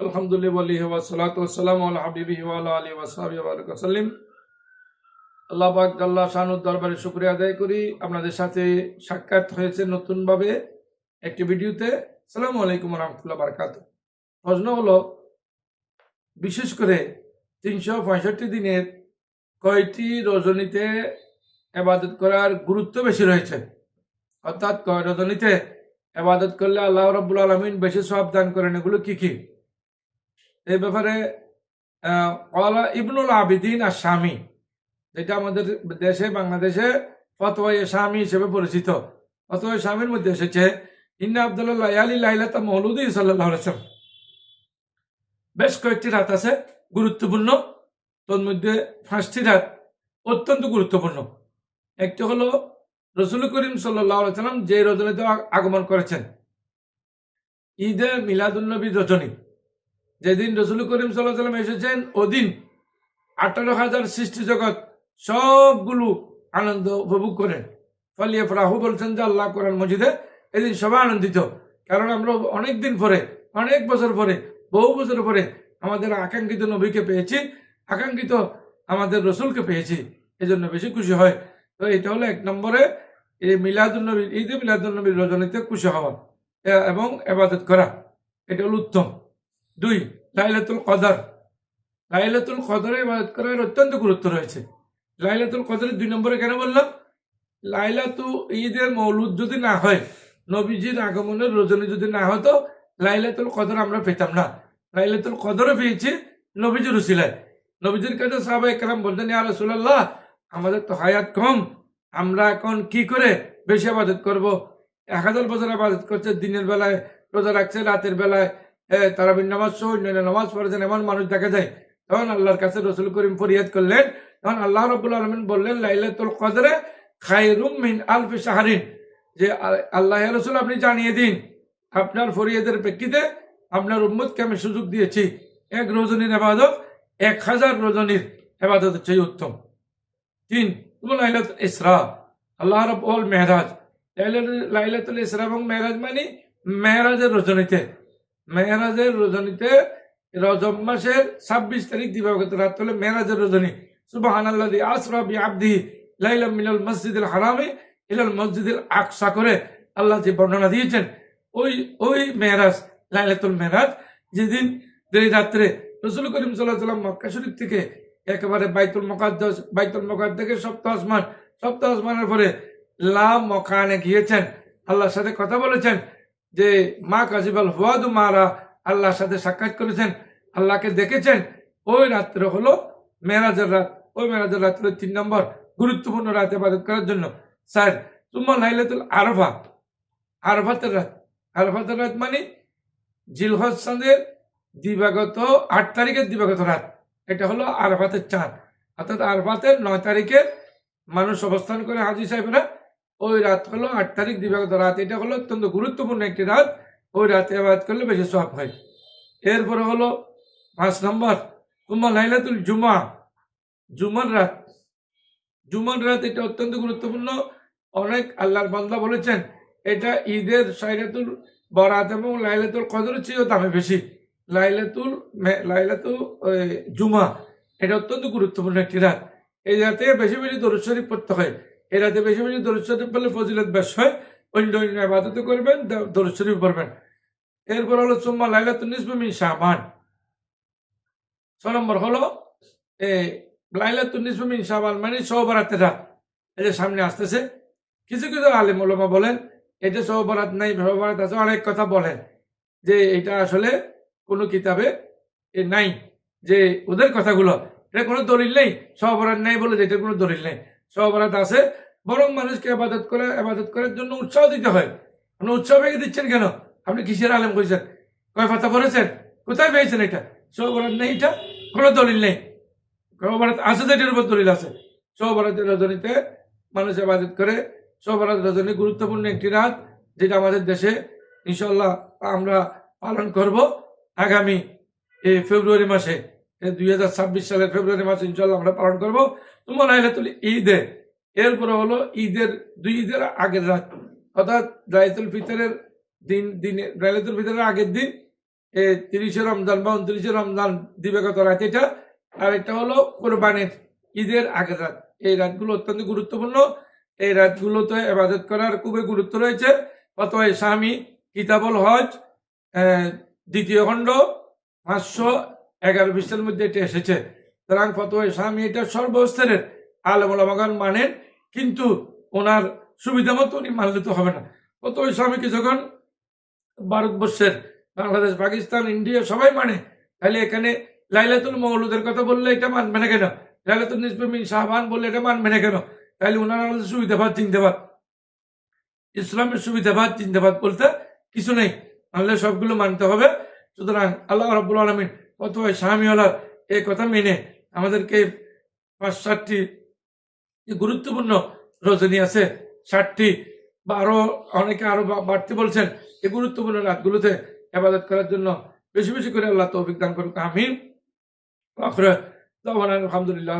আলহামদুলিল্লাহ ওয়াসসালাতু ওয়াসসালামু আলা হাবিবিহি ওয়া আলা আলিহি ওয়া সাহবিহি ওয়া বারাকা সাল্লাম। আল্লাহ পাক আল্লাহ শানুর দরবারে শুকরিয়া আদায় করি, আপনাদের সাথে সাক্ষাৎ হয়েছে নতুনভাবে একটি ভিডিওতে। আসসালামু আলাইকুম ওয়া রাহমাতুল্লাহি ওয়া বারাকাতুহু। প্রশ্ন হলো, বিশেষ করে 365 দিনের কয়টি রজনীতে ইবাদত করার গুরুত্ব বেশি রয়েছে, অর্থাৎ কয় রজনীতে ইবাদত করলে আল্লাহ রাব্বুল আলামিন বেশি সওয়াব দান করেন, এগুলো কি কি? এই ব্যাপারে কলা ইবনুল আবিদিন আর শামী, যেটা আমাদের দেশে বাংলাদেশে ফতোয়া শামী হিসেবে পরিচিত, ফতোয়া শামীর মধ্যে এসেছে ইন্না আব্দুল্লাহ আলী লাইলাতা মৌলুদি সাল্লাল্লাহু আলাইহি ওয়াসাল্লাম। বেশ কয়েকটি রাত আছে গুরুত্বপূর্ণ, তোর মধ্যে 5টি রাত অত্যন্ত গুরুত্বপূর্ণ। একটি হলো রসুল করিম সাল্লাল্লাহু আলাইহি ওয়াসাল্লাম যে রজনীতে আগমন করেছেন, ঈদে মিলাদুন্নবী রজনী, যেদিন রসুল করিম সাল্লাল্লাহু আলাইহি ওয়াসাল্লাম এসেছেন ওদিন 18,000 সৃষ্টি জগৎ সবগুলো আনন্দ উপভোগ করেন। ফলিয়ে ফরাহু বলছেন যে আল্লাহ কোরআন মজিদে এদিন সবাই আনন্দিত, কারণ আমরা অনেক দিন পরে, অনেক বছর পরে, বহু বছর পরে আমাদের আকাঙ্ক্ষিত নবীকে পেয়েছি, আকাঙ্ক্ষিত আমাদের রসুলকে পেয়েছি, এই জন্য বেশি খুশি হয়। তো এটা হলো 1 নম্বরে, এই মিলাদুন্নবী, ঈদে মিলাদুন্নবীর রজনীতে খুশি হওয়া এবং ইবাদত করা, এটা হলো উত্তম। 2, লাইলাতুল কদর। লাইলাতুল কদরে ইবাদত করার অত্যন্ত গুরুত্ব রয়েছে। লাইলাতুল কদরের 2 নম্বরে কেন বললাম? লাইলাতু ঈদের মৌলুদ যদি না হয়, নবীজির আগমনের রজনী যদি না হতো, লাইলাতুল কদর আমরা পেতাম না। লাইলাতুল কদরও পেয়েছি নবীজির উসিলায়। নবীজির কাছে সাহাবায়ে কেরাম বলতেন, ইয়া রাসূলুল্লাহ, আমাদের তো হায়াত কম, আমরা এখন কি করে বেশি ইবাদত করব? 1000 বছর ইবাদত করছে, দিনের বেলায় রোজা রাখছে, রাতের বেলায় তারাবির নামাজ সহ অন্যান্য নামাজ পড়েছেন, এমন মানুষ দেখা যায়। তখন আল্লাহর কাছে রসুল করিম ফরিয়াদ করলেন, তখন আল্লাহ রাব্বুল আলামিন বললেন, লাইলাতুল কদরে খায়রুম মিন আলফি শাহরিন, যে আল্লাহ রসুল আপনি জানিয়ে দিন আপনার ফরিয়াদের প্রেক্ষিতে আপনার উম্মতকে আমি সুযোগ দিয়েছি, 1 রজনীর ইবাদত 1000 রজনীর ইবাদতের চেয়ে উত্তম। 3, লাইলাতুল ইসরা, আল্লাহ রাব্বুল মেহরাজ। লাইলাতুল ইসরা এবং মেহরাজ মানে মেহরাজের রজনীতে, মেহরাজের রজনীতে রজব মাসের 26 তারিখ দিবাগত রাত হলে মেহরাজের রজনী। সুবহানাল্লাযী আসরা বিআবদিহি লাইলাম মিনাল মসজিদিল হারামি ইলাল মসজিদিল আকসা করে আল্লাহ যে বর্ণনা দিয়েছেন, ওই মেহরাজ, লাইলাতুল মেহরাজ, যেদিন রাত্রে রাসূল করিম সাল্লাল্লাহু আলাইহি ওয়াসাল্লাম মক্কা শরীফ থেকে একেবারে বাইতুল মুকাদ্দাস থেকে সপ্ত আসমানের পরে লা মকানে গিয়েছেন, আল্লাহর সাথে কথা বলেছেন, যে মা কাজিবাল ফুয়াদু মারা, আল্লাহর সাথে সাক্ষাৎ করেছেন, আল্লাহকে দেখেছেন। ওই রাত্রে হলো মেরাজের রাত। ওই মেরাজের রাত্রে 3 নম্বর গুরুত্বপূর্ণ রাত ইবাদত করার জন্য। 4, সুম্মা লাইলাতুল আরাফা, আরাফাতের রাত। আরাফাতের রাত মানে জিলহজ চাঁদের দিবাগত 8 তারিখের দিবাগত রাত, এটা হলো আরাফাতের চাঁদ। অর্থাৎ আরাফাতের 9 তারিখে মানুষ অবস্থান করে হাজী সাহেবরা, ওই রাত হলো 8 তারিখ দিবাগত রাত। এটা হলো অত্যন্ত গুরুত্বপূর্ণ একটি রাত, ওই রাতে ইবাদত করলে বেশি সওয়াব হয়। এরপরে হলো 5 নম্বর, সুম্মা লাইলাতুল জুমা, জুমার রাত। জুমার রাত এটা অত্যন্ত গুরুত্বপূর্ণ। অনেক আল্লাহর বান্দা বলেছেন এটা ঈদের সাইরাতুল বরাত এবং লাইলাতুল কদরের চেয়েও দামে বেশি। লাইলাতুল জুমা এটা অত্যন্ত গুরুত্বপূর্ণ একটি রাত। এই রাতে বেশি বেশি দরুদ শরীফ পড়তে হয়। এই রাতে বেশি বেশি দরুদ শরীফ পড়লে ফজিলত বেশ হয়। অন্য ইবাদত করবেন, দরুদ শরীফ পড়বেন। এরপর হলো সুম্মা লাইলাতুন নিসফি মিন শাবান। 6 নম্বর হলো লাইলাতুন নিসফি মিন শাবান মানে শবে বরাতের রাত। এই যে সামনে আসতেছে, কিছু কিছু আলেম ওলামা বলেন এটা শবে বরাত নাই, শবে বরাত আছে, অনেক কথা বলেন যে এটা আসলে কোনো কিতাবে নাই, যে ওদের কথাগুলো, এটা কোনো দলিল নেই। শবে বরাত নাই বলে যে এটা কোনো দলিল নেই, শবে বরাত আছে। বরং মানুষকে ইবাদত করার জন্য উৎসাহ দিতে হয়। আপনি উৎসাহ ভেঙে দিচ্ছেন কেন? আপনি কিসের আলেম কইছেন? কয় ফাতা পড়েছেন? কোথায় পেয়েছেন এটা? শবে বরাত নেই, এটা কোনো দলিল নেই। শবে বরাত আছে তো এটার উপর দলিল আছে। শবে বরাতের রজনীতে মানুষ ইবাদত করে। শবে বরাত রজনী গুরুত্বপূর্ণ একটি রাত, যেটা আমাদের দেশে ইনশাআল্লাহ আমরা পালন করব আগামী ফেব্রুয়ারি মাসে, 2026 সালের ফেব্রুয়ারি মাসে ইনশাআল্লাহ আমরা পালন করব। তোমার লাইলাতুল ঈদে, এরপরে হলো ঈদের 2 ঈদের আগের রাত, অর্থাৎ লাইলাতুল ফিতরের দিনে, লাইলাতুল ফিতরের আগের দিন 30 রমজান বা 29 রমজান দিবাগত রাত এটা, আর একটা হলো কোরবানির ঈদের আগের রাত। এই রাতগুলো অত্যন্ত গুরুত্বপূর্ণ। এই রাতগুলোতে ইবাদত করার খুবই গুরুত্ব রয়েছে। ফতোয়ায়ে শামী, কিতাবুল হজ, দ্বিতীয় খণ্ড 511 পৃষ্ঠার মধ্যে এটা এসেছে। সুতরাং ফতোয়ায়ে শামী এটা সর্বস্তরের আলেম ওলামাগণ মানেন, কিন্তু ওনার সুবিধা মতো উনি মানলে তো হবে না। ফতোয়ায়ে শামীকে যখন ভারতবর্ষের বাংলাদেশ, পাকিস্তান, ইন্ডিয়া সবাই মানে, তাহলে এখানে লাইলাতুল মৌলুদের কথা বললে এটা মানবে না কেন? লাইলাতুল নিসফে মিন শাবান বললে এটা মানবে না কেন? তাহলে ওনারা সুবিধাবাদ চিন্তাবাদ, ইসলামের সুবিধাবাদ চিন্তাবাদ বলতে কিছু নেই, মানলে সবগুলো মানতে হবে। সুতরাং আল্লাহ রাব্বুল আলামিন ফতোয়ায়ে শামীওয়ালার এই কথা মেনে আমাদেরকে 5-7টি গুরুত্বপূর্ণ রজনী আছে, 60টি বা আরো অনেকে আরো বাড়তি বলছেন, এই গুরুত্বপূর্ণ রাতগুলোতে ইবাদত করার জন্য বেশি বেশি করে আল্লাহ তৌফিক দান করুক, আমিন। আলহামদুলিল্লাহ।